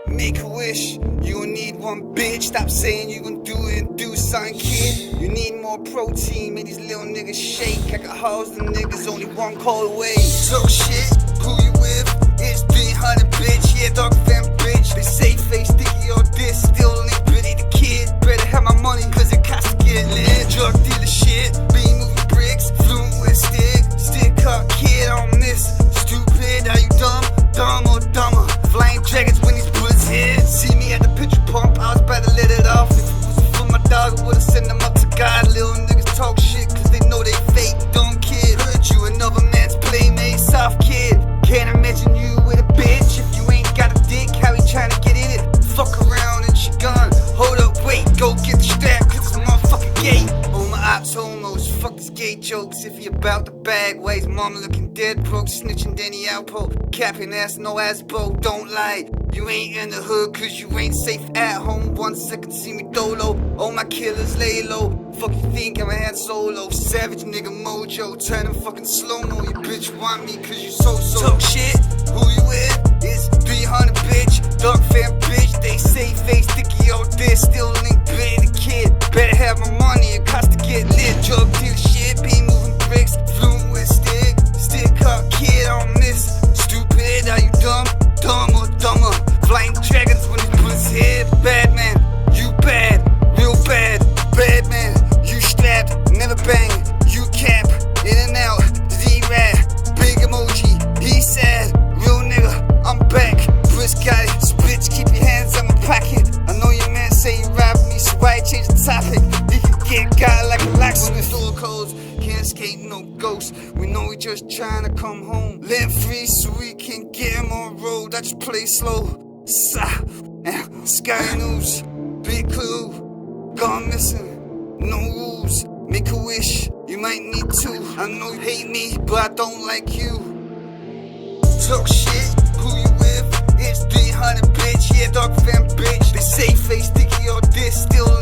Make a wish, you gon' need one bitch. Stop saying you gon' do it and do something, kid. You need more protein, make these little niggas shake. I can house them niggas only one call away. Talk shit, who you with? It's 300, bitch, yeah, THUGFAM, bitch. They say face sticky or this, still ain't pretty the kid. Better have my money, cause it costs to get lit. Drug dealer shit, be moving bricks, fluent with stick up, kid on this. Stupid, are you dumb? Dumb or dumber? Flying dragons when these bullets hit. See me at the petrol pump, I was about to let it off. If it wasn't for my dog, I would've sent them up to God. Little niggas talk shit, cause they know they fake, dumb kid. Heard you another man's playmate, soft kid. Can't imagine you with a bitch if you ain't got a dick. How he tryna get in it? Fuck around and she gone. Hold up, wait, go get the strap, cause it's a motherfucking gay. Oh, my ops homos, fuck these gay jokes. If he about the bag, why his mama looking dead broke? Snitching Danny Alpo, capping ass, no ass bro, don't lie. You ain't in the hood cause you ain't safe at home. 1 second see me dolo, all my killers lay low. Fuck you think I'm a hand solo, savage nigga mojo. Turn him fucking slow-mo, you bitch want me cause you so. Talk shit, who you with? It's 300, bitch, THUGFAM, bitch. They say face sticky or this, still ain't pretty the kid. Better have my money, it costs to get lit. Drug dealer shit, be moving bricks, fluent with stick up, kid on this. Stupid, are you dumb? Dumb or dumber? Flying dragons when these bullets hit. Bad man, you bad, real bad. Bad man, you strapped, never bang. You cap, in and out, D-Rat. Big emoji, he sad. Real nigga, I'm back. Brisk got it, bitch, keep your hands in my pocket. I know your man say you robbed me, so why change the topic? You can get got like a locksmith. Store codes, can't escape no ghost. We know we just tryna come home. Live free so we can get him on road. I just play slow. Sky News, big clue, gone missing, no rules. Make a wish, you might need to. I know you hate me, but I don't like you. Talk shit, who you with? It's 300, bitch, yeah, THUGFAM, bitch. They say face sticky or this, still